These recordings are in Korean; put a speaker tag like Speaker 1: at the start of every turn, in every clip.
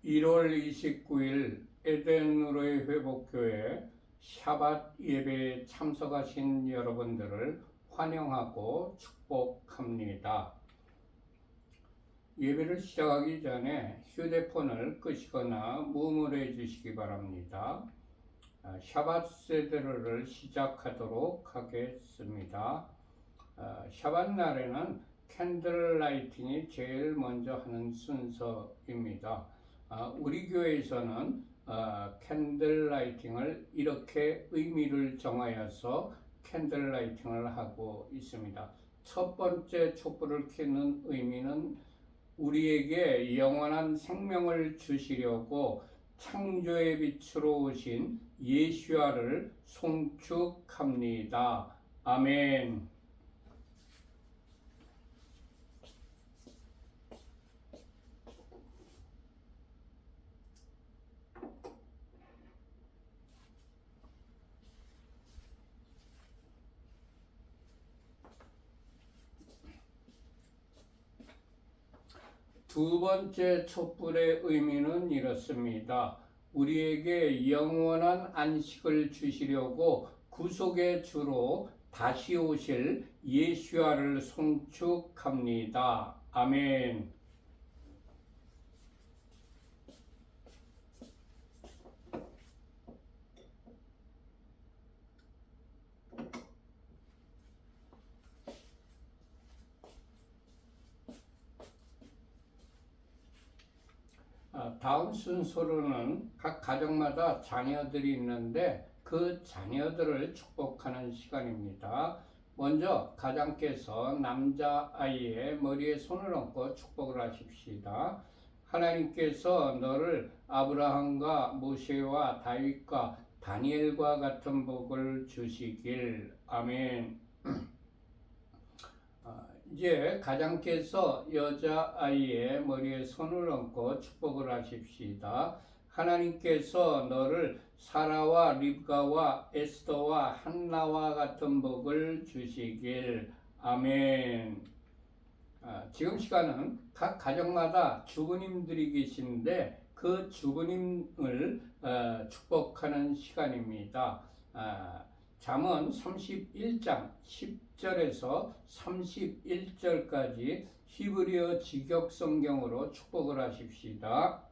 Speaker 1: 1월 29일 에덴으로의 회복교회 샤밧 예배에 참석하신 여러분들을 환영하고 축복합니다. 예배를 시작하기 전에 휴대폰을 끄시거나 무음으로 해주시기 바랍니다. 샤밧 세드를 시작하도록 하겠습니다. 샤밧 날에는 캔들 라이팅이 제일 먼저 하는 순서입니다. 우리 교회에서는 캔들 라이팅을 이렇게 의미를 정하여서 캔들 라이팅을 하고 있습니다. 첫 번째 촛불을 켜는 의미는 우리에게 영원한 생명을 주시려고 창조의 빛으로 오신 예수와를 송축합니다. 아멘. 두 번째 촛불의 의미는 이렇습니다. 우리에게 영원한 안식을 주시려고 구속의 주로 다시 오실 예수와를 송축합니다. 아멘. 다음 순서로는 각 가정마다 자녀들이 있는데 그 자녀들을 축복하는 시간입니다. 먼저 가장께서 남자아이의 머리에 손을 얹고 축복을 하십시다. 하나님께서 너를 아브라함과 모세와 다윗과 다니엘과 같은 복을 주시길. 아멘. 이제 가장께서 여자아이의 머리에 손을 얹고 축복을 하십시다. 하나님께서 너를 사라와 립가와 에스더와 한나와 같은 복을 주시길. 아멘. 지금 시간은 각 가정마다 주부님들이 계신데 그 주부님을 축복하는 시간입니다. 잠언 31장 10절에서 31절까지 히브리어 직역 성경으로 축복을 하십시다.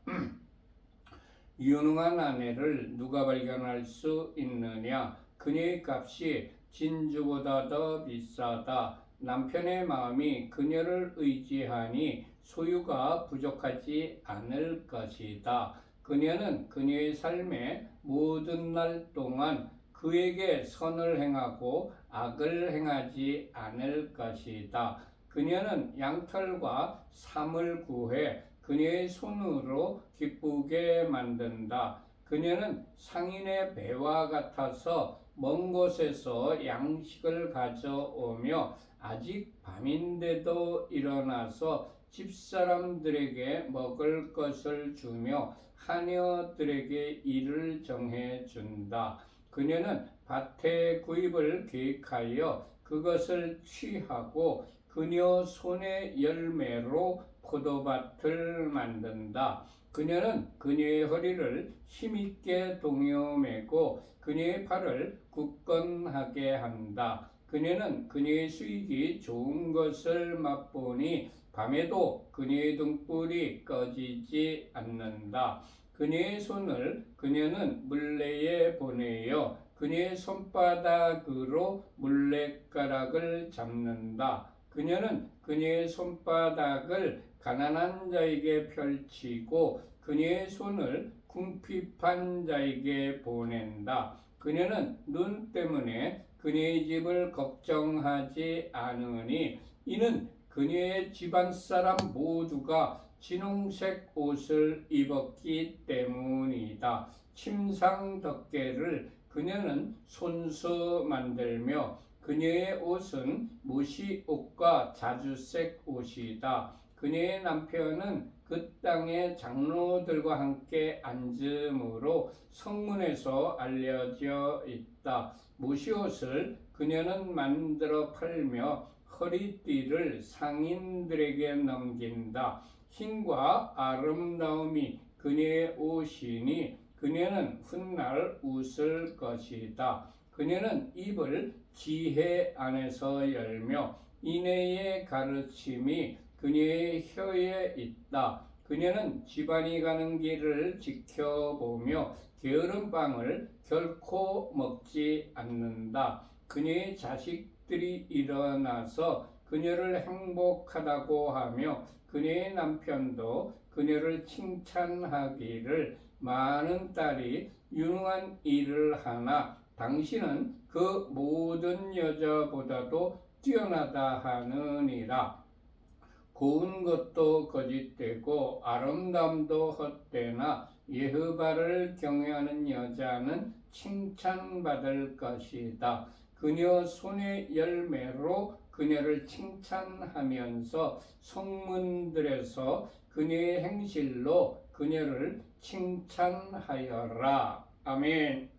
Speaker 1: 유능한 아내를 누가 발견할 수 있느냐? 그녀의 값이 진주보다 더 비싸다. 남편의 마음이 그녀를 의지하니 소유가 부족하지 않을 것이다. 그녀는 그녀의 삶의 모든 날 동안 그에게 선을 행하고 악을 행하지 않을 것이다. 그녀는 양털과 삼을 구해 그녀의 손으로 기쁘게 만든다. 그녀는 상인의 배와 같아서 먼 곳에서 양식을 가져오며 아직 밤인데도 일어나서 집사람들에게 먹을 것을 주며 하녀들에게 일을 정해준다. 그녀는 밭의 구입을 계획하여 그것을 취하고 그녀 손의 열매로 포도밭을 만든다. 그녀는 그녀의 허리를 힘있게 동여매고 그녀의 팔을 굳건하게 한다. 그녀는 그녀의 수익이 좋은 것을 맛보니 밤에도 그녀의 등불이 꺼지지 않는다. 그녀의 손을 그녀는 물레에 보내어 그녀의 손바닥으로 물레가락을 잡는다. 그녀는 그녀의 손바닥을 가난한 자에게 펼치고 그녀의 손을 궁핍한 자에게 보낸다. 그녀는 눈 때문에 그녀의 집을 걱정하지 않으니 이는 그녀의 집안 사람 모두가 진홍색 옷을 입었기 때문이다. 침상 덮개를 그녀는 손수 만들며 그녀의 옷은 무시옷과 자주색 옷이다. 그녀의 남편은 그 땅의 장로들과 함께 앉음으로 성문에서 알려져 있다. 무시옷을 그녀는 만들어 팔며 허리띠를 상인들에게 넘긴다. 힘과 아름다움이 그녀의 옷이니 그녀는 훗날 웃을 것이다. 그녀는 입을 지혜 안에서 열며 인애의 가르침이 그녀의 혀에 있다. 그녀는 집안이 가는 길을 지켜보며 게으른 빵을 결코 먹지 않는다. 그녀의 자식들이 일어나서 그녀를 행복하다고 하며 그녀의 남편도 그녀를 칭찬하기를 많은 딸이 유능한 일을 하나 당신은 그 모든 여자보다도 뛰어나다 하느니라. 고운 것도 거짓되고 아름다움도 헛되나 여호와를 경외하는 여자는 칭찬받을 것이다. 그녀 손의 열매로 그녀를 칭찬하면서 성문들에서 그녀의 행실로 그녀를 칭찬하여라. 아멘.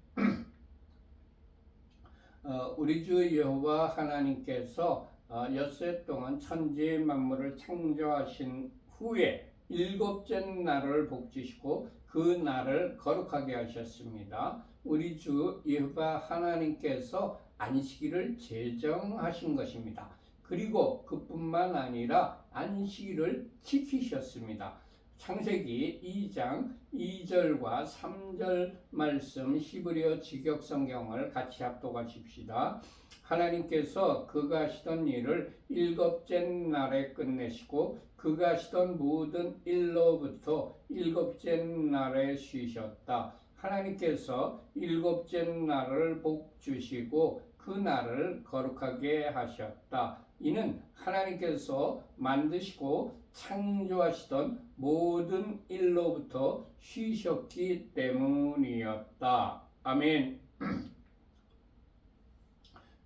Speaker 1: 우리 주 여호와 하나님께서 엿새 동안 천지 만물을 창조하신 후에 일곱째 날을 복지시고 그 날을 거룩하게 하셨습니다. 우리 주 여호와 하나님께서 안식일을 제정하신 것입니다. 그리고 그뿐만 아니라 안식일을 지키셨습니다. 창세기 2장 2절과 3절 말씀 히브리어 직역성경을 같이 합독하십시다. 하나님께서 그가 하시던 일을 일곱째 날에 끝내시고 그가 하시던 모든 일로부터 일곱째 날에 쉬셨다. 하나님께서 일곱째 날을 복 주시고 그 날을 거룩하게 하셨다. 이는 하나님께서 만드시고 창조하시던 모든 일로부터 쉬셨기 때문이었다. 아멘.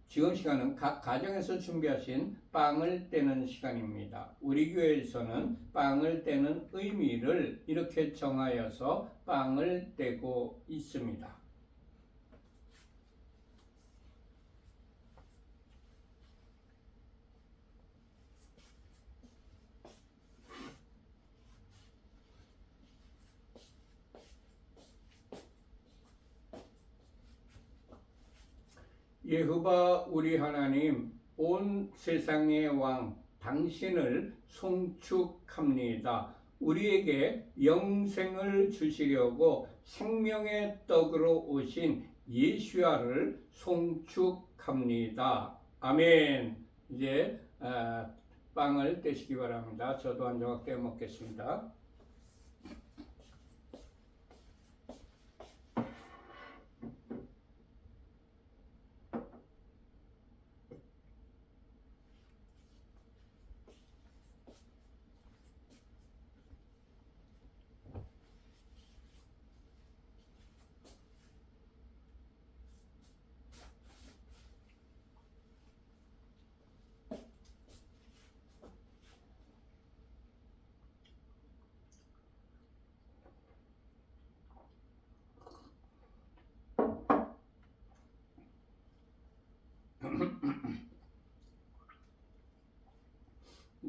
Speaker 1: 지금 시간은 각 가정에서 준비하신 빵을 떼는 시간입니다. 우리 교회에서는 빵을 떼는 의미를 이렇게 정하여서 빵을 떼고 있습니다. 여호와 우리 하나님, 온 세상의 왕 당신을 송축합니다. 우리에게 영생을 주시려고 생명의 떡으로 오신 예수야를 송축합니다. 아멘. 이제 빵을 떼시기 바랍니다. 저도 한 조각 떼어 먹겠습니다.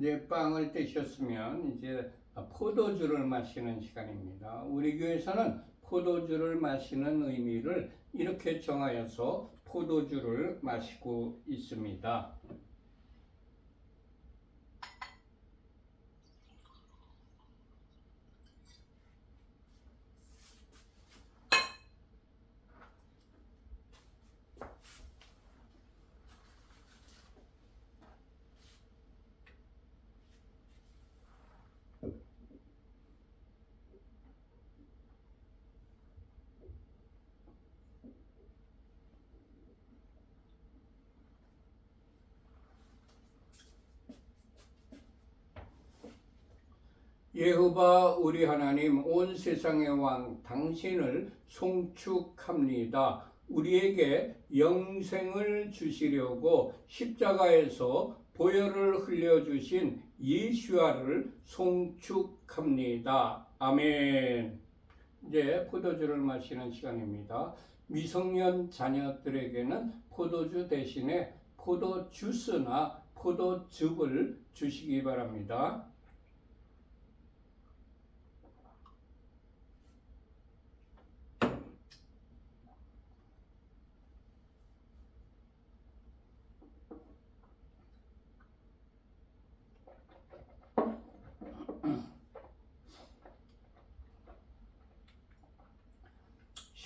Speaker 1: 이제 빵을 떼셨으면 이제 포도주를 마시는 시간입니다. 우리 교회에서는 포도주를 마시는 의미를 이렇게 정하여서 포도주를 마시고 있습니다. 여호와 우리 하나님, 온 세상의 왕 당신을 송축합니다. 우리에게 영생을 주시려고 십자가에서 보혈을 흘려주신 예수야를 송축합니다. 아멘. 이제 포도주를 마시는 시간입니다. 미성년 자녀들에게는 포도주 대신에 포도주스나 포도즙을 주시기 바랍니다.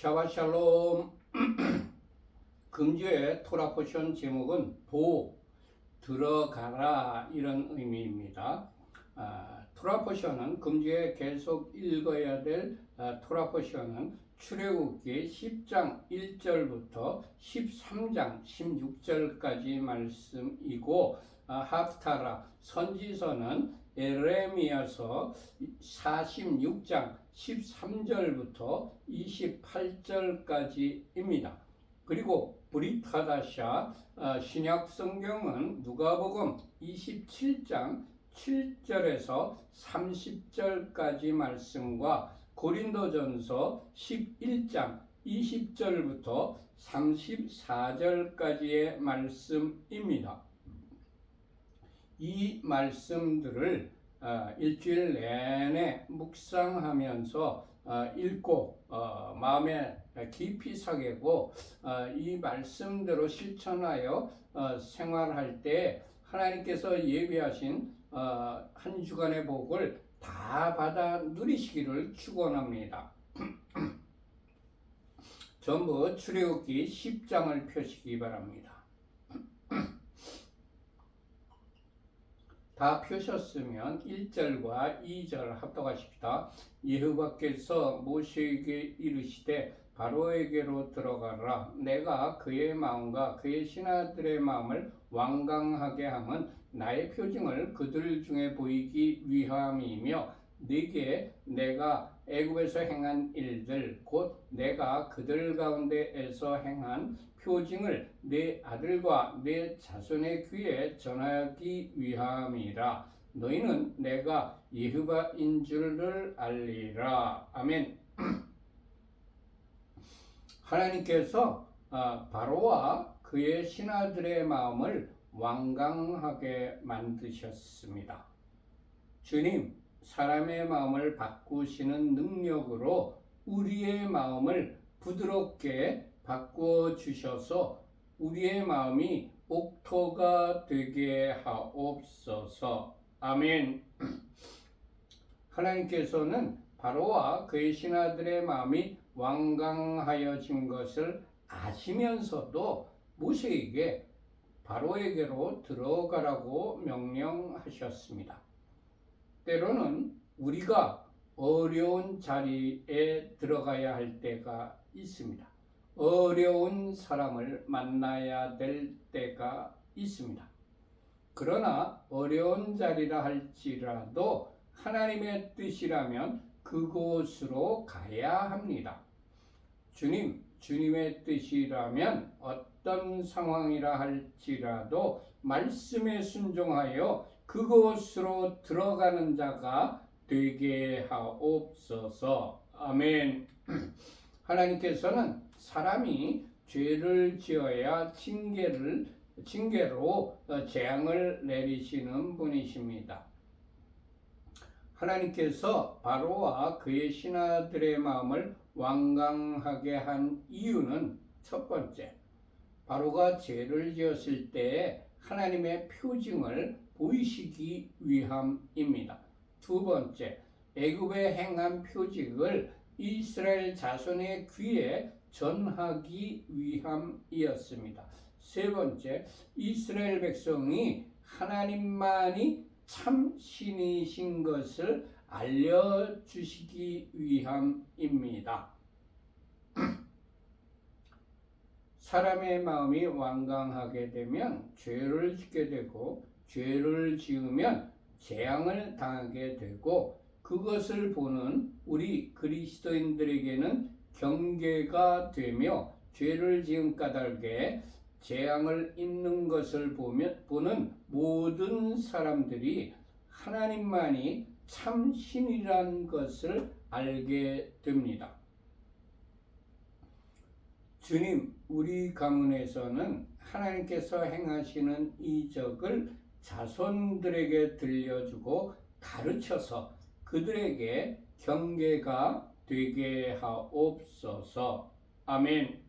Speaker 1: 샤바샬롬. 금주의 토라 포션 제목은 들어가라 이런 의미입니다. 토라 포션은 금주에 계속 읽어야 될 토라 포션은 출애굽기 10장 1절부터 13장 16절까지 말씀이고, 하프타라 선지서는 에레미야서 46장 13절부터 28절까지입니다. 그리고 브릿하다샤 신약 성경은 누가복음 27장 7절에서 30절까지 말씀과 고린도전서 11장 20절부터 34절까지의 말씀입니다. 이 말씀들을 일주일 내내 묵상하면서 읽고 마음에 깊이 새기고 이 말씀대로 실천하여 생활할 때 하나님께서 예비하신 한 주간의 복을 다 받아 누리시기를 축원합니다. 전부 출애굽기 10장을 펴시기 바랍니다. 다 펴셨으면 1절과 2절 합독하십시다. 여호와께서 모세에게 이르시되 바로에게로 들어가라. 내가 그의 마음과 그의 신하들의 마음을 완강하게 함은 나의 표징을 그들 중에 보이기 위함이며, 네게 내가 애굽에서 행한 일들 곧 내가 그들 가운데에서 행한 표징을 내 아들과 내 자손의 귀에 전하기 위함이라. 너희는 내가 여호와인 줄을 알리라. 아멘. 하나님께서 바로와 그의 신하들의 마음을 완강하게 만드셨습니다. 주님, 사람의 마음을 바꾸시는 능력으로 우리의 마음을 부드럽게 바꾸어 주셔서 우리의 마음이 옥토가 되게 하옵소서. 아멘. 하나님께서는 바로와 그의 신하들의 마음이 완강하여진 것을 아시면서도 모세에게 바로에게로 들어가라고 명령하셨습니다. 때로는 우리가 어려운 자리에 들어가야 할 때가 있습니다. 어려운 사람을 만나야 될 때가 있습니다. 그러나 어려운 자리라 할지라도 하나님의 뜻이라면 그곳으로 가야 합니다. 주님의 뜻이라면 어떤 상황이라 할지라도 말씀에 순종하여 그곳으로 들어가는 자가 되게 하옵소서. 아멘. 하나님께서는 사람이 죄를 지어야 징계로 재앙을 내리시는 분이십니다. 하나님께서 바로와 그의 신하들의 마음을 완강하게 한 이유는 첫 번째, 바로가 죄를 지었을 때 하나님의 표징을 보이시기 위함입니다. 두 번째, 애굽에 행한 표징을 이스라엘 자손의 귀에 전하기 위함이었습니다. 세 번째, 이스라엘 백성이 하나님만이 참 신이신 것을 알려주시기 위함입니다. 사람의 마음이 완강하게 되면 죄를 짓게 되고, 죄를 지으면 재앙을 당하게 되고, 그것을 보는 우리 그리스도인들에게는 경계가 되며 죄를 지은 까닭에 재앙을 입는 것을 보는 모든 사람들이 하나님만이 참 신이란 것을 알게 됩니다. 주님, 우리 가문에서는 하나님께서 행하시는 이적을 자손들에게 들려주고 가르쳐서 그들에게 경계가 되게 하옵소서. 아멘.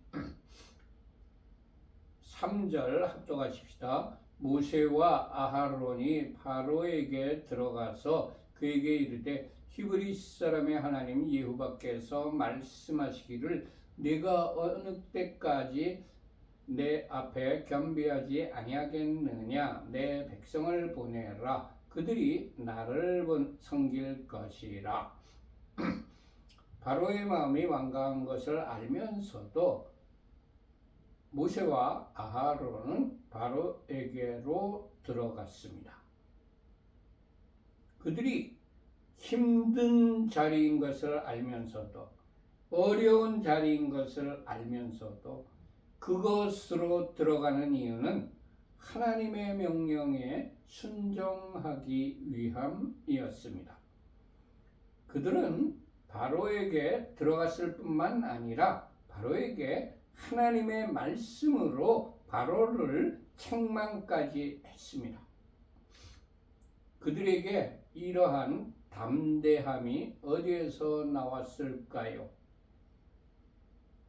Speaker 1: 3절 합독하십시다. 모세와 아하론이 바로에게 들어가서 그에게 이르되 히브리 사람의 하나님 여호와께서 말씀하시기를 네가 어느 때까지 내 앞에 겸비하지 아니하겠느냐. 내 백성을 보내라. 그들이 나를 섬길 것이라. 바로의 마음이 완강한 것을 알면서도 모세와 아하론은 바로에게로 들어갔습니다. 그들이 힘든 자리인 것을 알면서도, 어려운 자리인 것을 알면서도 그것으로 들어가는 이유는 하나님의 명령에 순종하기 위함이었습니다. 그들은 바로에게 들어갔을 뿐만 아니라 바로에게 하나님의 말씀으로 바로를 책망까지 했습니다. 그들에게 이러한 담대함이 어디에서 나왔을까요?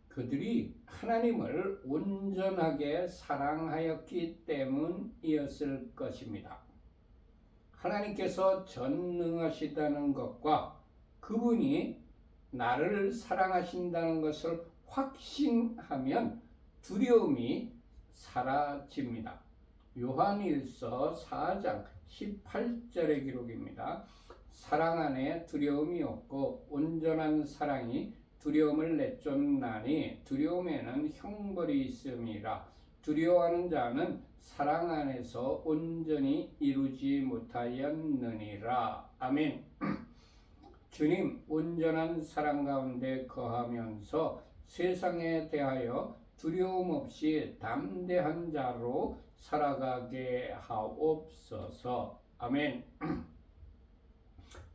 Speaker 1: 그들이 하나님을 온전하게 사랑하였기 때문이었을 것입니다. 하나님께서 전능하시다는 것과 그분이 나를 사랑하신다는 것을 확신하면 두려움이 사라집니다. 요한일서 4장 18절의 기록입니다. 사랑 안에 두려움이 없고 온전한 사랑이 두려움을 내쫓나니 두려움에는 형벌이 있음이라. 두려워하는 자는 사랑 안에서 온전히 이루지 못하였느니라. 아멘. 주님 온전한 사랑 가운데 거하면서 세상에 대하여 두려움 없이 담대한 자로 살아가게 하옵소서. 아멘.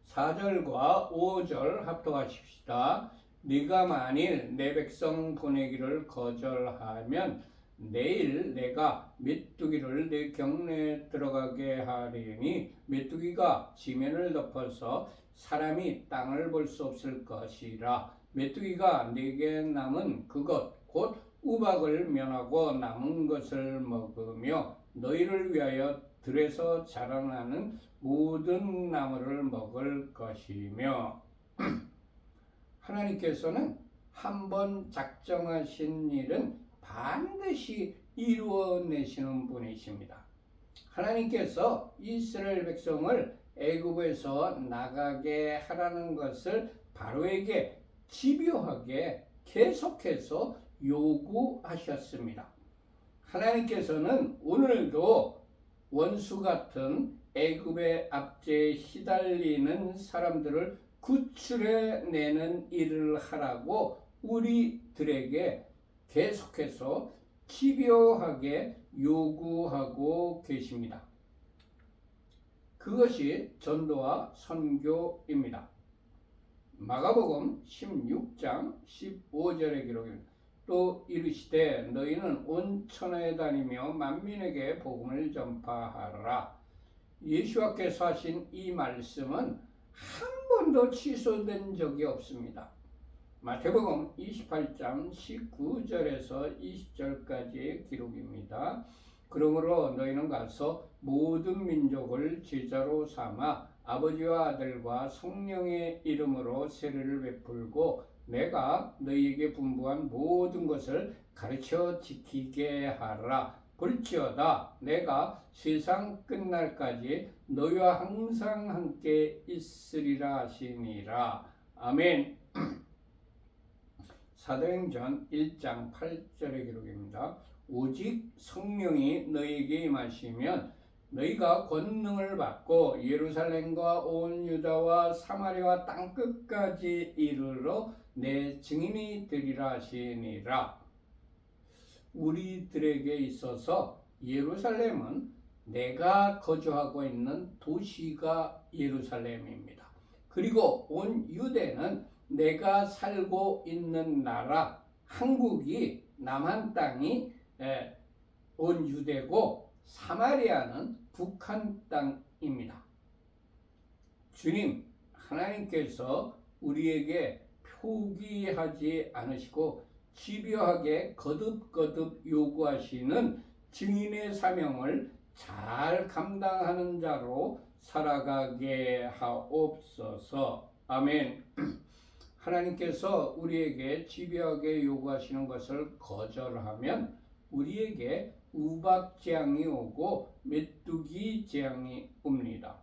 Speaker 1: 4절과 5절 합독하십시다. 네가 만일 내 백성 보내기를 거절하면 내일 내가 메뚜기를 내 경내에 들어가게 하리니 메뚜기가 지면을 덮어서 사람이 땅을 볼 수 없을 것이라. 메뚜기가 네게 남은 그것 곧 우박을 면하고 남은 것을 먹으며 너희를 위하여 들에서 자라나는 모든 나무를 먹을 것이며. 하나님께서는 한번 작정하신 일은 반드시 이루어내시는 분이십니다. 하나님께서 이스라엘 백성을 애굽에서 나가게 하라는 것을 바로에게 집요하게 계속해서 요구하셨습니다. 하나님께서는 오늘도 원수 같은 애굽의 압제에 시달리는 사람들을 구출해내는 일을 하라고 우리들에게 계속해서 집요하게 요구하고 계십니다. 그것이 전도와 선교입니다. 마가복음 16장 15절의 기록입니다. 또 이르시되 너희는 온 천하에 다니며 만민에게 복음을 전파하라. 예수께서 하신 이 말씀은 한 번도 취소된 적이 없습니다. 마태복음 28장 19절에서 20절까지의 기록입니다. 그러므로 너희는 가서 모든 민족을 제자로 삼아 아버지와 아들과 성령의 이름으로 세례를 베풀고 내가 너희에게 분부한 모든 것을 가르쳐 지키게 하라. 볼지어다 내가 세상 끝날까지 너희와 항상 함께 있으리라 하시니라. 아멘. 사도행전 1장 8절의 기록입니다. 오직 성령이 너희에게 임하시면 너희가 권능을 받고 예루살렘과 온 유다와 사마리아 땅끝까지 이르러 내 증인이 되리라 하시니라. 우리들에게 있어서 예루살렘은 내가 거주하고 있는 도시가 예루살렘입니다. 그리고 온 유대는 내가 살고 있는 나라 한국이 남한 땅이 온 유대고 사마리아는 북한 땅입니다. 주님 하나님께서 우리에게 포기하지 않으시고 집요하게 거듭거듭 요구하시는 증인의 사명을 잘 감당하는 자로 살아가게 하옵소서. 아멘. 하나님께서 우리에게 집요하게 요구하시는 것을 거절하면 우리에게 우박 재앙이 오고 메뚜기 재앙이 옵니다.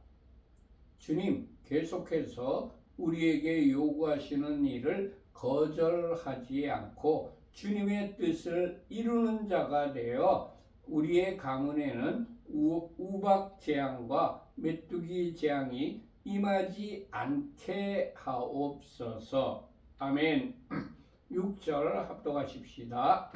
Speaker 1: 주님, 계속해서 우리에게 요구하시는 일을 거절하지 않고 주님의 뜻을 이루는 자가 되어 우리의 가문에는 우박 재앙과 메뚜기 재앙이 임하지 않게 하옵소서. 아멘. 6절 합독하십시다.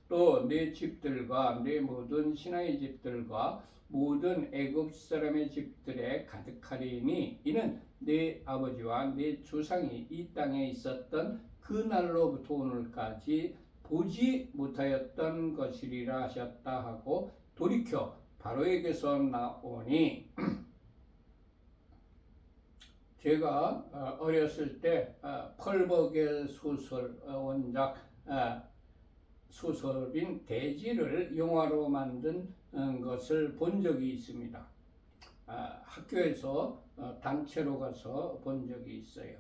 Speaker 1: 또 내 집들과 내 모든 신하의 집들과 모든 애굽 사람의 집들에 가득하리니 이는 내 아버지와 내 조상이 이 땅에 있었던 그 날로부터 오늘까지 보지 못하였던 것이리라 하셨다 하고 돌이켜 바로에게서 나오니 제가 어렸을 때 펄벅의 소설 원작 소설인 대지를 영화로 만든 것을 본 적이 있습니다. 학교에서 단체로 가서 본 적이 있어요.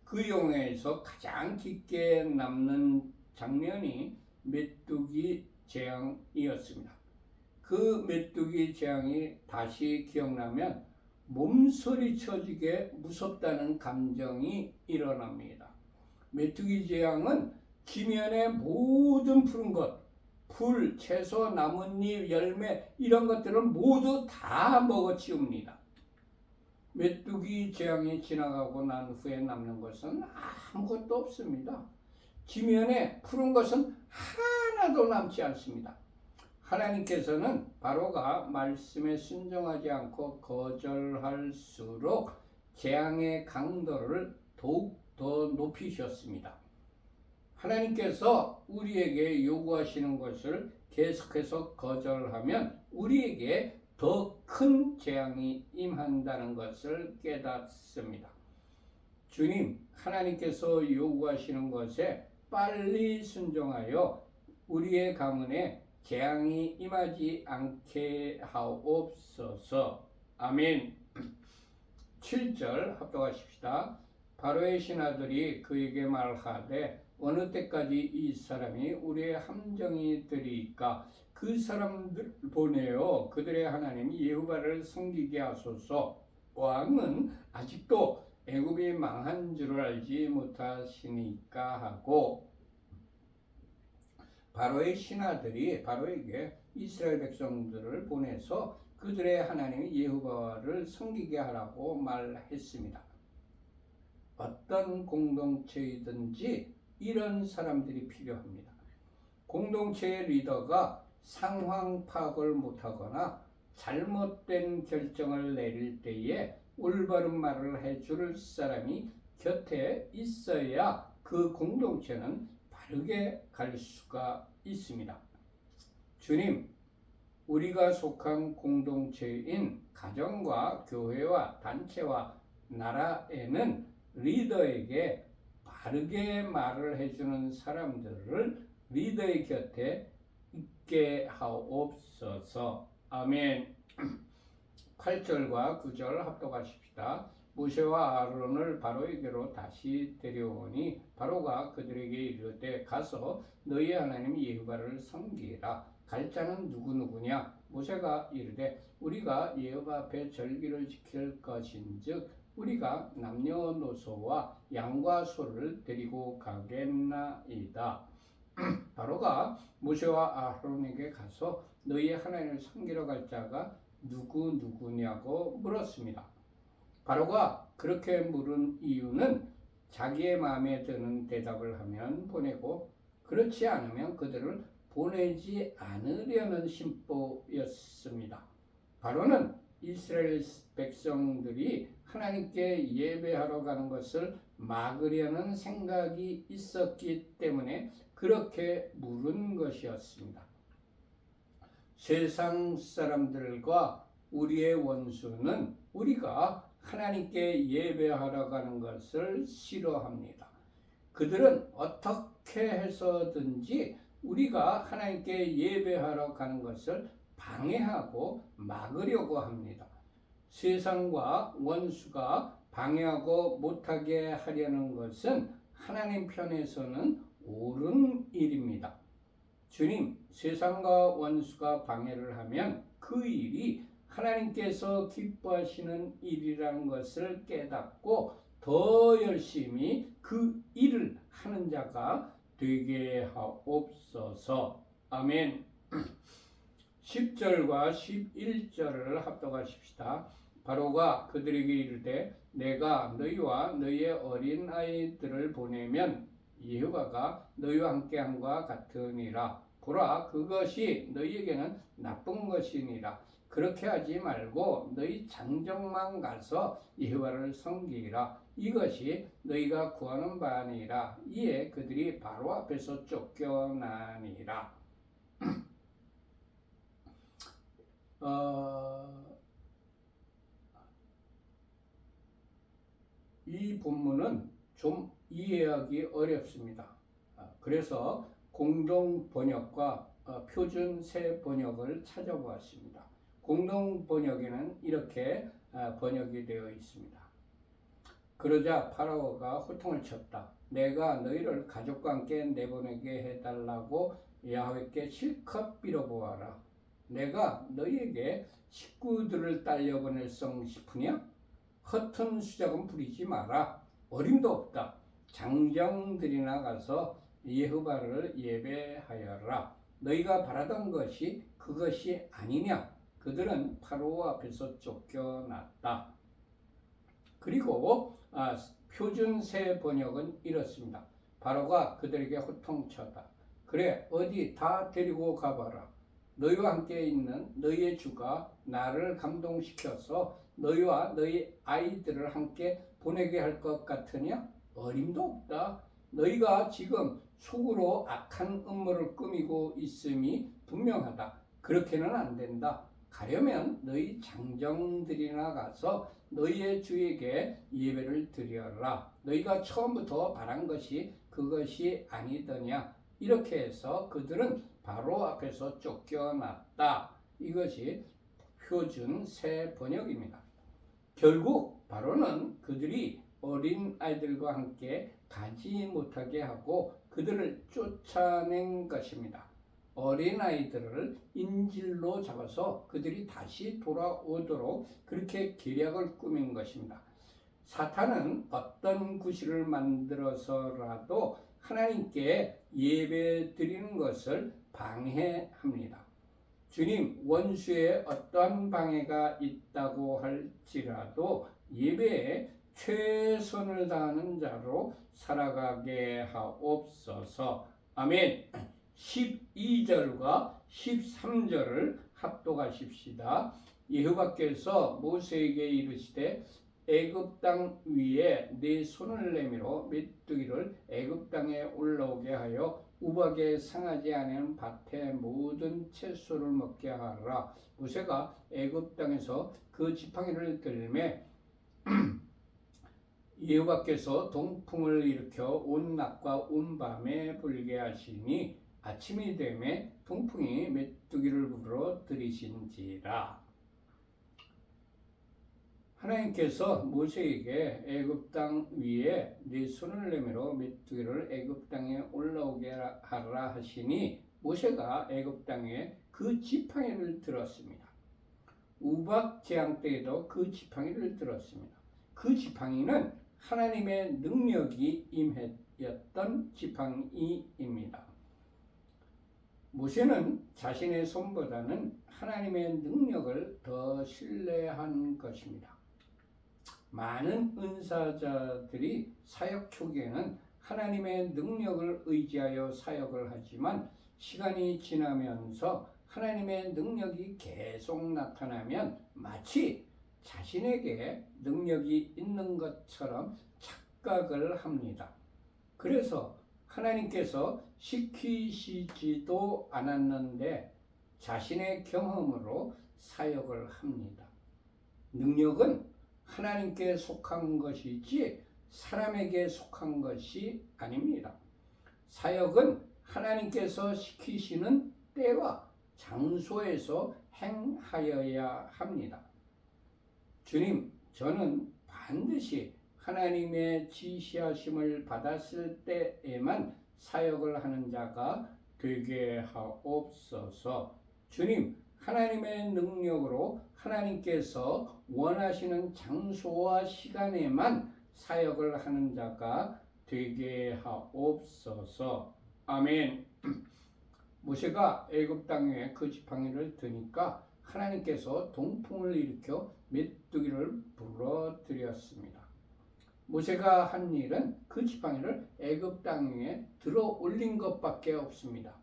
Speaker 1: 그 영화에서 가장 깊게 남는 장면이 메뚜기 재앙이었습니다. 그 메뚜기 재앙이 다시 기억나면 몸소리 쳐지게 무섭다는 감정이 일어납니다. 메뚜기 재앙은 지면의 모든 푸른 것, 풀, 채소, 나뭇잎, 열매 이런 것들을 모두 다 먹어치웁니다. 메뚜기 재앙이 지나가고 난 후에 남는 것은 아무것도 없습니다. 지면에 푸른 것은 하나도 남지 않습니다. 하나님께서는 바로가 말씀에 순종하지 않고 거절할수록 재앙의 강도를 더욱 더 높이셨습니다. 하나님께서 우리에게 요구하시는 것을 계속해서 거절하면 우리에게 더 큰 재앙이 임한다는 것을 깨닫습니다. 주님, 하나님께서 요구하시는 것에 빨리 순종하여 우리의 가문에 재앙이 임하지 않게 하옵소서. 아멘. 7절 합독하십시다. 바로의 신하들이 그에게 말하되 어느 때까지 이 사람이 우리의 함정이 되리이까? 그 사람들 보내어 그들의 하나님 여호와를 섬기게 하소서. 왕은 아직도 애굽이 망한 줄 알지 못하시니까 하고 바로의 신하들이 바로에게 이스라엘 백성들을 보내서 그들의 하나님 여호와를 섬기게 하라고 말했습니다. 어떤 공동체이든지 이런 사람들이 필요합니다. 공동체의 리더가 상황 파악을 못하거나 잘못된 결정을 내릴 때에 올바른 말을 해줄 사람이 곁에 있어야 그 공동체는 바르게 갈 수가 있습니다. 주님, 우리가 속한 공동체인 가정과 교회와 단체와 나라에는 리더에게 바르게 말을 해주는 사람들을 리더의 곁에 있게 하옵소서. 아멘. 8절과 9절 합독하십시다. 모세와 아론을 바로에게로 다시 데려오니 바로가 그들에게 이르되 가서 너희 하나님 여호와를 섬기라. 갈 자는 누구냐? 모세가 이르되 우리가 여호와 앞에 절기를 지킬 것인즉 우리가 남녀노소와 양과 소를 데리고 가겠나이다. 바로가 모세와 아론에게 가서 너희 하나님을 섬기러 갈 자가 누구냐고 물었습니다. 바로가 그렇게 물은 이유는 자기의 마음에 드는 대답을 하면 보내고 그렇지 않으면 그들을 보내지 않으려는 심보였습니다. 바로는 이스라엘 백성들이 하나님께 예배하러 가는 것을 막으려는 생각이 있었기 때문에 그렇게 물은 것이었습니다. 세상 사람들과 우리의 원수는 우리가 하나님께 예배하러 가는 것을 싫어합니다. 그들은 어떻게 해서든지 우리가 하나님께 예배하러 가는 것을 방해하고 막으려고 합니다. 세상과 원수가 방해하고 못하게 하려는 것은 하나님 편에서는 옳은 일입니다. 주님, 세상과 원수가 방해를 하면 그 일이 하나님께서 기뻐하시는 일이라는 것을 깨닫고 더 열심히 그 일을 하는 자가 되게 하옵소서. 아멘. 10절과 11절을 합독하십시다. 바로가 그들에게 이르되 내가 너희와 너희의 어린 아이들을 보내면 여호와가 너희와 함께함과 같으니라. 보라, 그것이 너희에게는 나쁜 것이니라. 그렇게 하지 말고 너희 장정만 가서 여호와를 섬기라. 이것이 너희가 구하는 바니라. 이에 그들이 바로 앞에서 쫓겨나니라. 이 본문은 좀 이해하기 어렵습니다. 그래서 공동 번역과 표준 새 번역을 찾아보았습니다. 공동 번역에는 이렇게 번역이 되어 있습니다. 그러자 파라오가 호통을 쳤다. 내가 너희를 가족과 함께 내보내게 해달라고 야훼께 실컷 빌어보아라. 내가 너희에게 식구들을 딸려보낼성 싶으냐? 허튼 수작은 부리지 마라. 어림도 없다. 장정들이나 가서 여호와를 예배하여라. 너희가 바라던 것이 그것이 아니냐? 그들은 파라오 앞에서 쫓겨났다. 그리고 표준 새 번역은 이렇습니다. 바로가 그들에게 호통쳤다. 그래, 어디 다 데리고 가봐라. 너희와 함께 있는 너희의 주가 나를 감동시켜서 너희와 너희 아이들을 함께 보내게 할 것 같으냐? 어림도 없다. 너희가 지금 속으로 악한 음모를 꾸미고 있음이 분명하다. 그렇게는 안 된다. 가려면 너희 장정들이나 가서 너희의 주에게 예배를 드려라. 너희가 처음부터 바란 것이 그것이 아니더냐. 이렇게 해서 그들은 바로 앞에서 쫓겨났다. 이것이 표준 새 번역입니다. 결국 바로는 그들이 어린 아이들과 함께 가지 못하게 하고 그들을 쫓아낸 것입니다. 어린 아이들을 인질로 잡아서 그들이 다시 돌아오도록 그렇게 계략을 꾸민 것입니다. 사탄은 어떤 구실을 만들어서라도 하나님께 예배 드리는 것을 방해합니다. 주님, 원수의 어떠한 방해가 있다고 할지라도 예배에 최선을 다하는 자로 살아가게 하옵소서. 아멘. 12절과 13절을 합독하십시다. 여호와께서 모세에게 이르시되 애굽 땅 위에 네 손을 내밀어 메뚜기를 애굽 땅에 올라오게 하여 우박에 상하지 않은 밭의 모든 채소를 먹게 하라. 모세가 애굽 땅에서 그 지팡이를 들매 여호와께서 동풍을 일으켜 온 낮과 온 밤에 불게 하시니 아침이 되매 동풍이 메뚜기를 불어 들이신지라. 하나님께서 모세에게 애굽 땅 위에 네 손을 내밀어 메뚜기를 애굽 땅에 올라오게 하라 하시니 모세가 애굽 땅에 그 지팡이를 들었습니다. 우박 재앙 때에도 그 지팡이를 들었습니다. 그 지팡이는 하나님의 능력이 임했던 지팡이입니다. 모세는 자신의 손보다는 하나님의 능력을 더 신뢰한 것입니다. 많은 은사자들이 사역 초기에는 하나님의 능력을 의지하여 사역을 하지만 시간이 지나면서 하나님의 능력이 계속 나타나면 마치 자신에게 능력이 있는 것처럼 착각을 합니다. 그래서 하나님께서 시키시지도 않았는데 자신의 경험으로 사역을 합니다. 능력은 하나님께 속한 것이지 사람에게 속한 것이 아닙니다. 사역은 하나님께서 시키시는 때와 장소에서 행하여야 합니다. 주님, 저는 반드시 하나님의 지시하심을 받았을 때에만 사역을 하는 자가 되게 하옵소서. 주님, 하나님의 능력으로 하나님께서 원하시는 장소와 시간에만 사역을 하는 자가 되게 하옵소서. 아멘. 모세가 애굽 땅에 그 지팡이를 드니까 하나님께서 동풍을 일으켜 메뚜기를 불어들였습니다. 모세가 한 일은 그 지팡이를 애굽 땅 위에 들어 올린 것밖에 없습니다.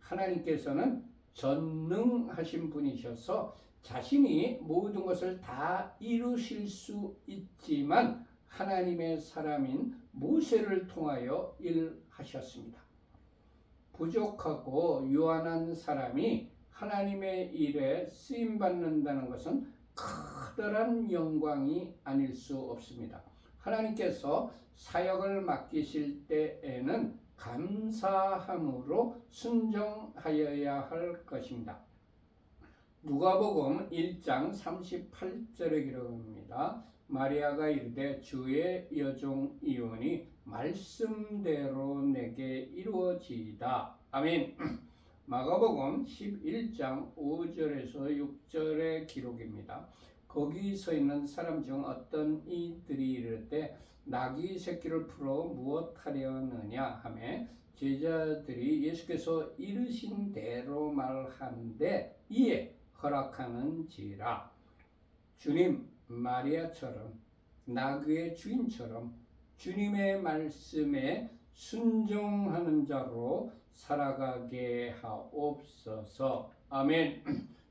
Speaker 1: 하나님께서는 전능하신 분이셔서 자신이 모든 것을 다 이루실 수 있지만 하나님의 사람인 모세를 통하여 일하셨습니다. 부족하고 유한한 사람이 하나님의 일에 쓰임받는다는 것은 커다란 영광이 아닐 수 없습니다. 하나님께서 사역을 맡기실 때에는 감사함으로 순종하여야 할 것입니다. 누가복음 1장 38절의 기록입니다. 마리아가 이르되 주의 여종 이오니 말씀대로 내게 이루어지이다. 아멘. 마가복음 11장 5절에서 6절의 기록입니다. 거기 서 있는 사람 중 어떤 이들이 이르되 나귀 새끼를 풀어 무엇하려느냐 하매 제자들이 예수께서 이르신 대로 말하는데 이에 허락하는지라. 주님, 마리아처럼 나귀의 주인처럼 주님의 말씀에 순종하는 자로 살아가게 하옵소서. 아멘.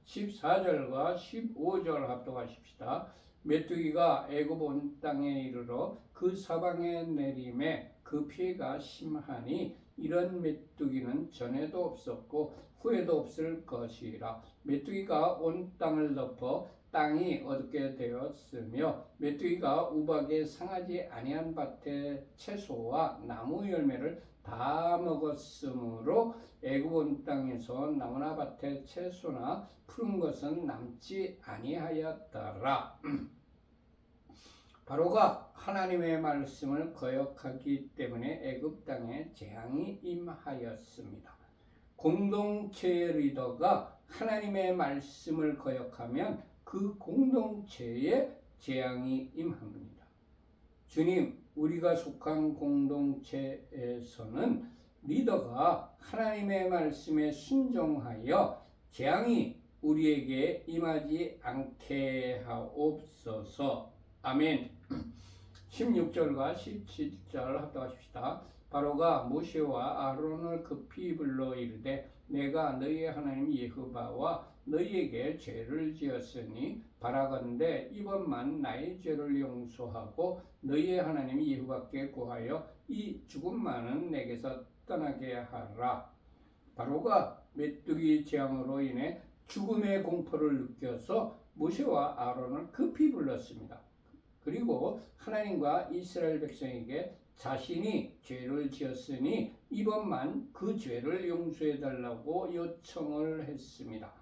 Speaker 1: 14절과 15절 합독하십시다. 메뚜기가 애굽 온 땅에 이르러 그 사방에 내림에 그 피해가 심하니 이런 메뚜기는 전에도 없었고 후에도 없을 것이라. 메뚜기가 온 땅을 덮어 땅이 어둡게 되었으며 메뚜기가 우박에 상하지 아니한 밭의 채소와 나무 열매를 다 먹었으므로 애굽 온 땅에서 나무나 밭의 채소나 푸른 것은 남지 아니하였더라. 바로가 하나님의 말씀을 거역하기 때문에 애굽 땅에 재앙이 임하였습니다. 공동체의 리더가 하나님의 말씀을 거역하면 그 공동체에 재앙이 임합니다. 주님, 우리가 속한 공동체에서는 리더가 하나님의 말씀에 순종하여 재앙이 우리에게 임하지 않게 하옵소서. 아멘. 16절과 17절 합독하십시다. 바로가 모세와 아론을 급히 불러 이르되 내가 너희의 하나님 예호바와 너희에게 죄를 지었으니 바라건대 이번만 나의 죄를 용서하고 너희의 하나님 예호바께 구하여 이 죽음만은 내게서 떠나게 하라. 바로가 메뚜기 재앙으로 인해 죽음의 공포를 느껴서 모세와 아론을 급히 불렀습니다. 그리고 하나님과 이스라엘 백성에게 자신이 죄를 지었으니 이번만 그 죄를 용서해 달라고 요청을 했습니다.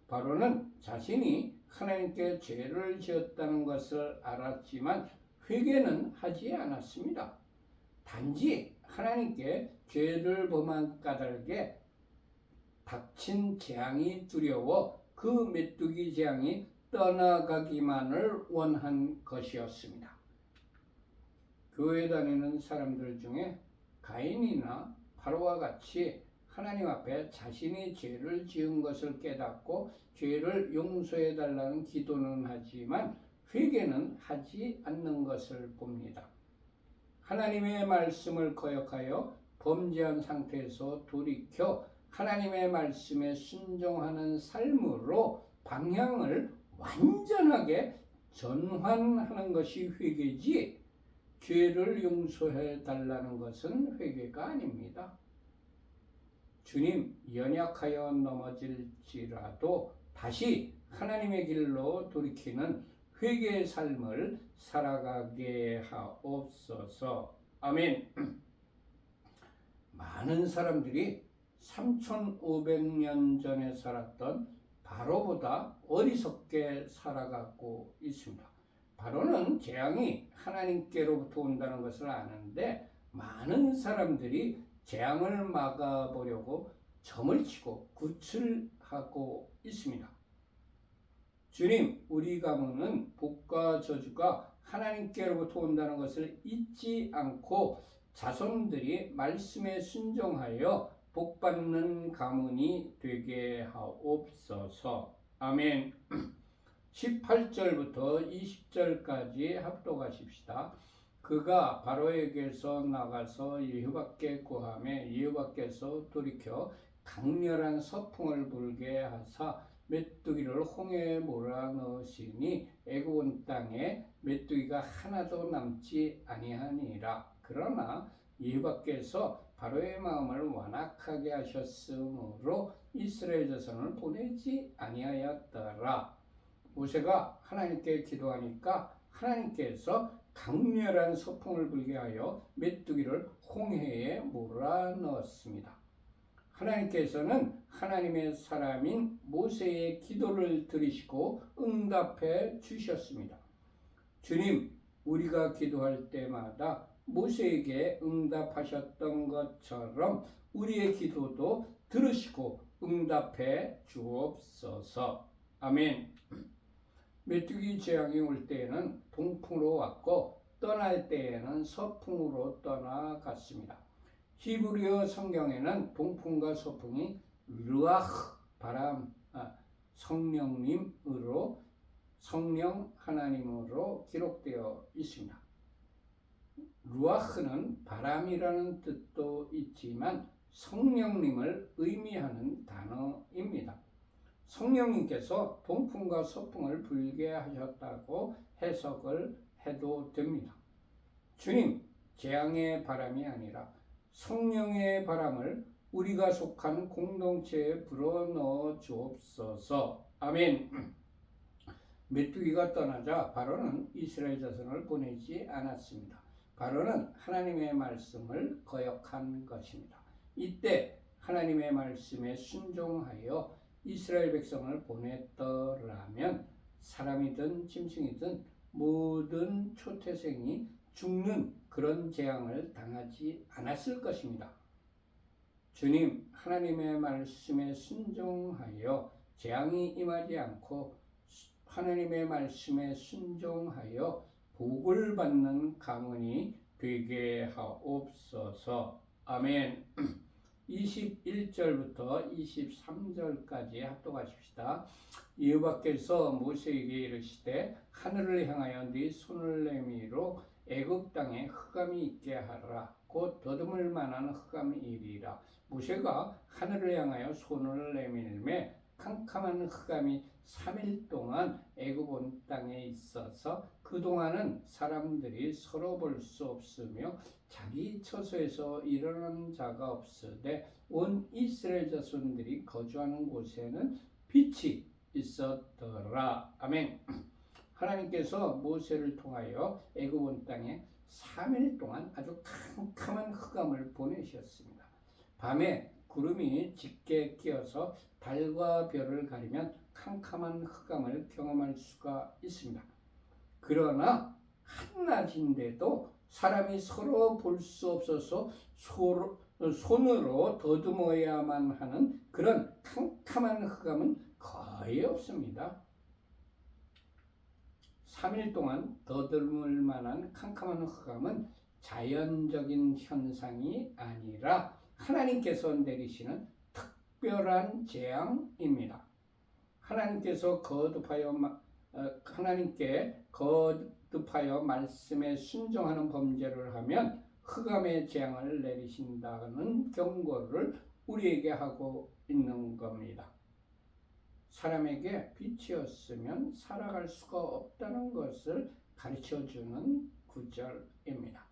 Speaker 1: 바로는 자신이 하나님께 죄를 지었다는 것을 알았지만 회개는 하지 않았습니다. 단지 하나님께 죄를 범한 까닭에 닥친 재앙이 두려워 그 메뚜기 재앙이 떠나가기만을 원한 것이었습니다. 교회 다니는 사람들 중에 가인이나 바로와 같이 하나님 앞에 자신이 죄를 지은 것을 깨닫고 죄를 용서해 달라는 기도는 하지만 회개는 하지 않는 것을 봅니다. 하나님의 말씀을 거역하여 범죄한 상태에서 돌이켜 하나님의 말씀에 순종하는 삶으로 방향을 완전하게 전환하는 것이 회개지 죄를 용서해 달라는 것은 회개가 아닙니다. 주님, 연약하여 넘어질지라도 다시 하나님의 길로 돌이키는 회개의 삶을 살아가게 하옵소서. 아멘. 많은 사람들이 3500년 전에 살았던 바로보다 어리석게 살아가고 있습니다. 바로는 재앙이 하나님께로부터 온다는 것을 아는데 많은 사람들이 재앙을 막아보려고 점을 치고 구출하고 있습니다. 주님, 우리 가문은 복과 저주가 하나님께로부터 온다는 것을 잊지 않고 자손들이 말씀에 순종하여 복받는 가문이 되게 하옵소서. 아멘. 18절부터 20절까지 합독하십시다. 그가 바로에게서 나가서 여호와께 구하매 여호와께서 돌이켜 강렬한 서풍을 불게 하사 메뚜기를 홍해에 몰아넣으시니 애굽 온 땅에 메뚜기가 하나도 남지 아니하니라. 그러나 여호와께서 바로의 마음을 완악하게 하셨으므로 이스라엘 자손을 보내지 아니하였더라. 모세가 하나님께 기도하니까 하나님께서 강렬한 서풍을 불게 하여 메뚜기를 홍해에 몰아넣었습니다. 하나님께서는 하나님의 사람인 모세의 기도를 들으시고 응답해 주셨습니다. 주님, 우리가 기도할 때마다 모세에게 응답하셨던 것처럼 우리의 기도도 들으시고 응답해 주옵소서. 아멘. 메뚜기 재앙이 올 때에는 동풍으로 왔고 떠날 때에는 서풍으로 떠나갔습니다. 히브리어 성경에는 동풍과 서풍이 르아흐 바람 성령님으로 성령 하나님으로 기록되어 있습니다. 루아흐는 바람이라는 뜻도 있지만 성령님을 의미하는 단어입니다. 성령님께서 동풍과 서풍을 불게 하셨다고 해석을 해도 됩니다. 주님, 재앙의 바람이 아니라 성령의 바람을 우리가 속한 공동체에 불어넣어 주옵소서. 아멘. 메뚜기가 떠나자 바로는 이스라엘 자손을 보내지 않았습니다. 바로는 하나님의 말씀을 거역한 것입니다. 이때 하나님의 말씀에 순종하여 이스라엘 백성을 보냈더라면 사람이든 짐승이든 모든 초태생이 죽는 그런 재앙을 당하지 않았을 것입니다. 주님, 하나님의 말씀에 순종하여 재앙이 임하지 않고 하나님의 말씀에 순종하여 복을 받는 가문이 되게 하옵소서. 아멘. 21절부터 23절까지 합독하십시다. 여호와께서 모세에게 이르시되 하늘을 향하여 네 손을 내밀어 애굽 땅에 흑암이 있게 하라. 곧 더듬을 만한 흑암이 이리라. 모세가 하늘을 향하여 손을 내밀매 캄캄한 흑암이 3일 동안 애굽 온 땅에 있어서 그동안은 사람들이 서로 볼 수 없으며 자기 처소에서 일어나는 자가 없으되 온 이스라엘 자손들이 거주하는 곳에는 빛이 있었더라. 아멘. 하나님께서 모세를 통하여 애굽 온 땅에 3일 동안 아주 캄캄한 흑암을 보내셨습니다. 밤에 구름이 짙게 끼어서 달과 별을 가리면 캄캄한 흑암을 경험할 수가 있습니다. 그러나 한낮인데도 사람이 서로 볼 수 없어서 손으로 더듬어야만 하는 그런 캄캄한 흑암은 거의 없습니다. 3일 동안 더듬을 만한 캄캄한 흑암은 자연적인 현상이 아니라 하나님께서 내리시는 특별한 재앙입니다. 하나님께서 거듭하여 말씀에 순종하는 범죄를 하면 흑암의 재앙을 내리신다는 경고를 우리에게 하고 있는 겁니다. 사람에게 빛이었으면 살아갈 수가 없다는 것을 가르쳐주는 구절입니다.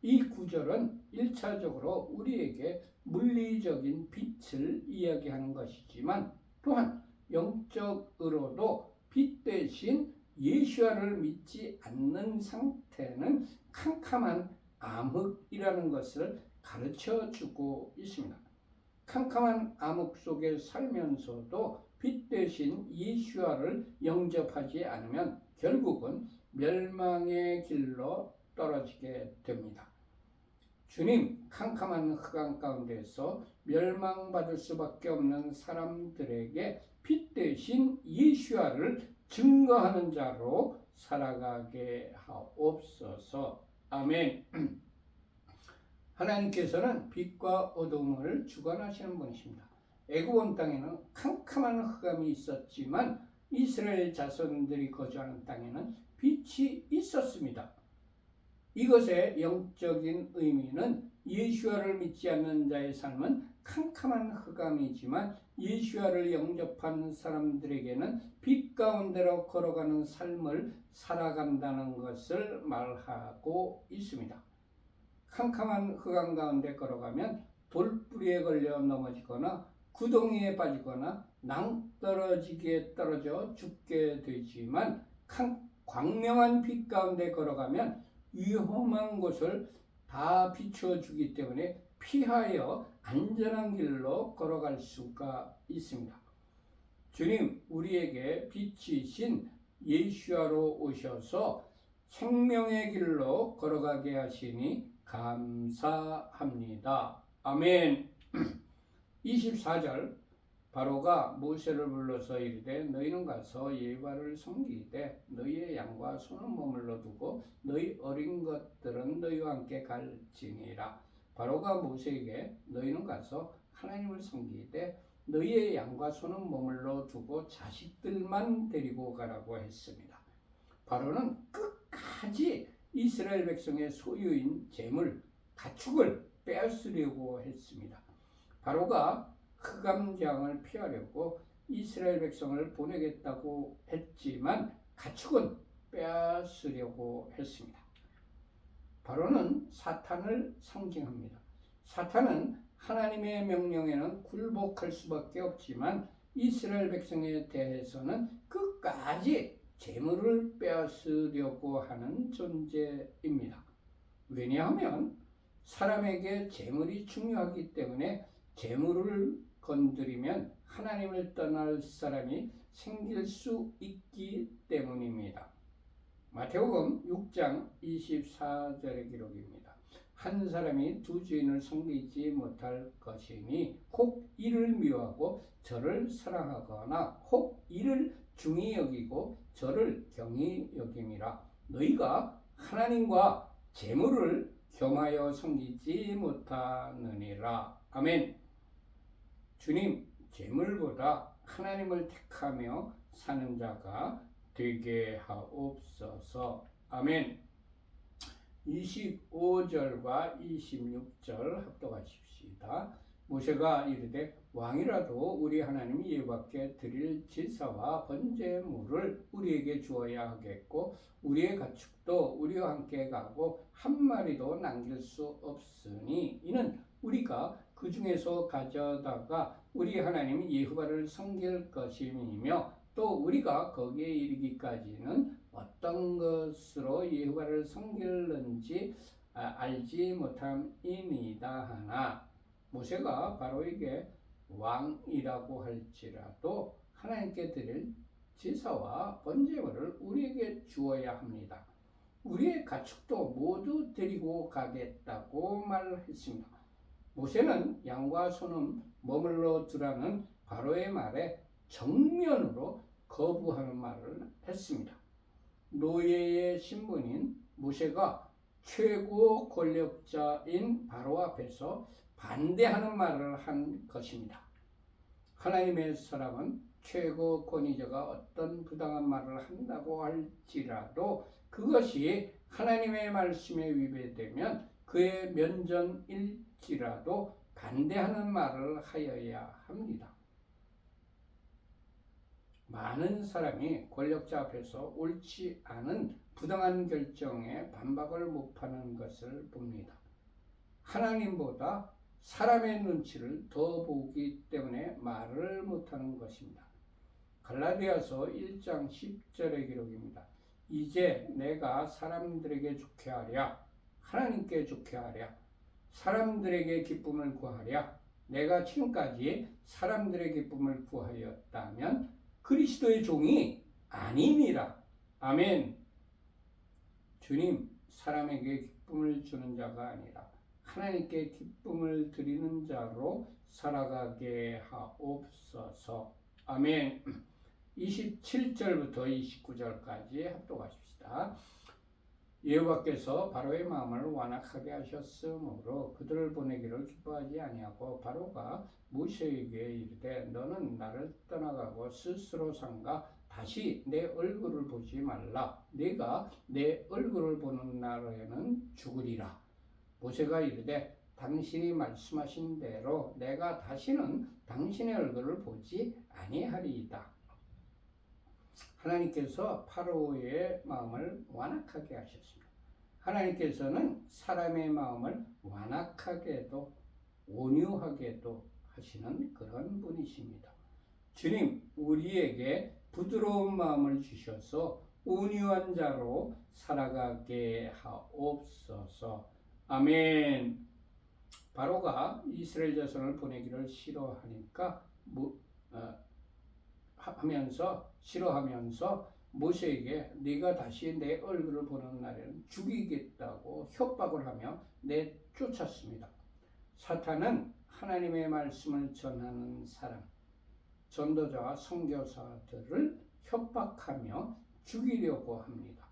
Speaker 1: 이 구절은 1차적으로 우리에게 물리적인 빛을 이야기하는 것이지만 또한 영적으로도 빛 대신 예수와를 믿지 않는 상태는 캄캄한 암흑이라는 것을 가르쳐주고 있습니다. 캄캄한 암흑 속에 살면서도 빛 대신 예수와를 영접하지 않으면 결국은 멸망의 길로 떨어지게 됩니다. 주님, 캄캄한 흑암 가운데서 멸망받을 수밖에 없는 사람들에게 빛 대신 예수야를 증거하는 자로 살아가게 하옵소서. 아멘. 하나님께서는 빛과 어둠을 주관하시는 분이십니다. 애굽 땅에는 캄캄한 흑암이 있었지만 이스라엘 자손들이 거주하는 땅에는 빛이 있었습니다. 이것의 영적인 의미는 예수야를 믿지 않는 자의 삶은 캄캄한 흑암이지만 예수야를 영접한 사람들에게는 빛 가운데로 걸어가는 삶을 살아간다는 것을 말하고 있습니다. 캄캄한 흑암 가운데 걸어가면 돌뿌리에 걸려 넘어지거나 구덩이에 빠지거나 낭떠러지게 떨어져 죽게 되지만 광명한 빛 가운데 걸어가면 위험한 곳을 다 비춰주기 때문에 피하여 안전한 길로 걸어갈 수가 있습니다. 주님, 우리에게 빛이신 예수야로 오셔서 생명의 길로 걸어가게 하시니 감사합니다. 아멘. 24절 바로가 모세를 불러서 이르되 너희는 가서 여호와를 섬기되 너희의 양과 소는 머물러 두고 너희 어린 것들은 너희와 함께 갈지니라. 바로가 모세에게 너희는 가서 하나님을 섬기되 너희의 양과 소는 머물러 두고 자식들만 데리고 가라고 했습니다. 바로는 끝까지 이스라엘 백성의 소유인 재물, 가축을 빼앗으려고 했습니다. 바로가 흑암장을 피하려고 이스라엘 백성을 보내겠다고 했지만 가축은 빼앗으려고 했습니다. 바로는 사탄을 상징합니다. 사탄은 하나님의 명령에는 굴복할 수밖에 없지만 이스라엘 백성에 대해서는 끝까지 재물을 빼앗으려고 하는 존재입니다. 왜냐하면 사람에게 재물이 중요하기 때문에 재물을 건드리면 하나님을 떠날 사람이 생길 수 있기 때문입니다. 마태복음 6장 24절의 기록입니다. 한 사람이 두 주인을 섬기지 못할 것이니 혹 이를 미워하고 저를 사랑하거나 혹 이를 중히 여기고 저를 경히 여김이라. 너희가 하나님과 재물을 겸하여 섬기지 못하느니라. 아멘. 주님, 재물보다 하나님을 택하며 사는 자가 되게 하옵소서. 아멘. 25절과 26절 합독하십시다. 모세가 이르되 왕이라도 우리 하나님 여호와께 드릴 제사와 번제물을 우리에게 주어야 하겠고 우리의 가축도 우리와 함께 가고 한 마리도 남길 수 없으니 이는 우리가 그 중에서 가져다가 우리 하나님 여호와를 섬길 것임이며 또 우리가 거기에 이르기까지는 어떤 것으로 여호와를 섬길는지 알지 못함이니이다 하나 모세가 바로에게 왕이라고 할지라도 하나님께 드릴 제사와 번제물을 우리에게 주어야 합니다. 우리의 가축도 모두 데리고 가겠다고 말했습니다. 모세는 양과 소는 머물러 두라는 바로의 말에 정면으로 거부하는 말을 했습니다. 노예의 신분인 모세가 최고 권력자인 바로 앞에서 반대하는 말을 한 것입니다. 하나님의 사람은 최고 권위자가 어떤 부당한 말을 한다고 할지라도 그것이 하나님의 말씀에 위배되면 그의 면전일지라도 반대하는 말을 하여야 합니다. 많은 사람이 권력자 앞에서 옳지 않은 부당한 결정에 반박을 못하는 것을 봅니다. 하나님보다 사람의 눈치를 더 보기 때문에 말을 못하는 것입니다. 갈라디아서 1장 10절의 기록입니다. 이제 내가 사람들에게 좋게 하랴 하나님께 좋게 하랴 사람들에게 기쁨을 구하랴 내가 지금까지 사람들의 기쁨을 구하였다면 그리스도의 종이 아니니라. 아멘. 주님, 사람에게 기쁨을 주는 자가 아니라 하나님께 기쁨을 드리는 자로 살아가게 하옵소서. 아멘. 27절부터 29절까지 합독하십시다. 여호와께서 바로의 마음을 완악하게 하셨으므로 그들을 보내기를 기뻐하지 아니하고 바로가 모세에게 이르되 너는 나를 떠나가고 스스로 삼가 다시 내 얼굴을 보지 말라. 네가 내 얼굴을 보는 날에는 죽으리라. 모세가 이르되 당신이 말씀하신 대로 내가 다시는 당신의 얼굴을 보지 아니하리이다. 하나님께서 파로의 마음을 완악하게 하셨습니다. 하나님께서는 사람의 마음을 완악하게도 온유하게도 하시는 그런 분이십니다. 주님, 우리에게 부드러운 마음을 주셔서 온유한 자로 살아가게 하옵소서. 아멘. 바로가 이스라엘 자손을 보내기를 싫어하면서 모세에게 네가 다시 내 얼굴을 보는 날에는 죽이겠다고 협박을 하며 내쫓았습니다. 사탄은 하나님의 말씀을 전하는 사람, 전도자와 선교사들을 협박하며 죽이려고 합니다.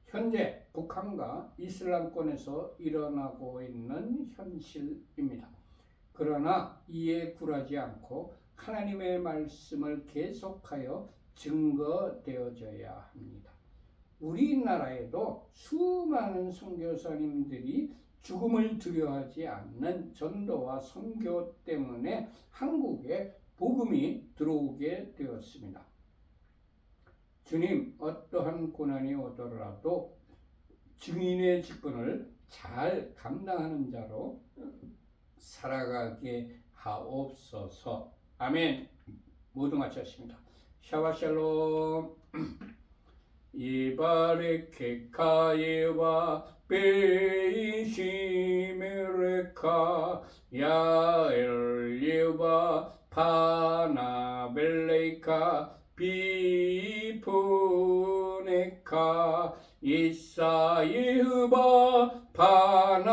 Speaker 1: 현재 북한과 이슬람권에서 일어나고 있는 현실입니다. 그러나 이에 굴하지 않고 하나님의 말씀을 계속하여 증거되어져야 합니다. 우리나라에도 수많은 선교사님들이 죽음을 두려워하지 않는 전도와 선교 때문에 한국에 복음이 들어오게 되었습니다. 주님, 어떠한 고난이 오더라도 증인의 직분을 잘 감당하는 자로 살아가게 하옵소서. 아멘. 모두 마쳤습니다. 샤바샬롬. 이바레케카 예와 베이시메레카 야엘 예와 파나벨레이카 비푸네카 이사예흐바 파나벨레이카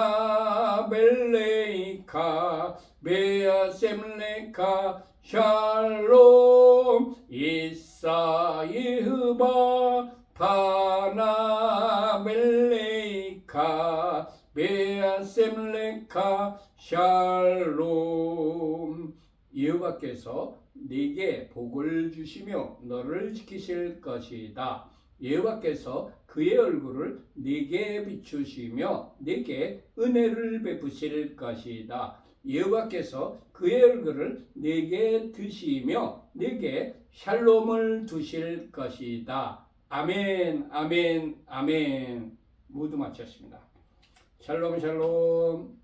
Speaker 1: 베아셈레카 샬롬 이사예흐바 파나벨레이카 베아셈레카 샬롬. 여호와께서 네게 복을 주시며 너를 지키실 것이다. 여호와께서 그의 얼굴을 네게 비추시며 네게 은혜를 베푸실 것이다. 여호와께서 그의 얼굴을 네게 드시며 네게 샬롬을 두실 것이다. 아멘, 아멘, 아멘. 모두 마쳤습니다. 샬롬, 샬롬.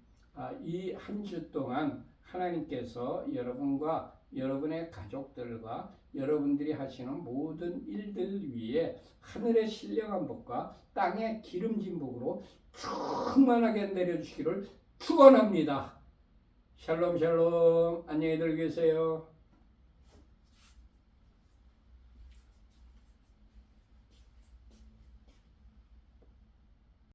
Speaker 1: 이 한 주 동안 하나님께서 여러분과 여러분의 가족들과 여러분들이 하시는 모든 일들 위에 하늘의 신령한 복과 땅의 기름진 복으로 충만하게 내려주시기를 축원합니다. 샬롬 샬롬. 안녕히들 계세요.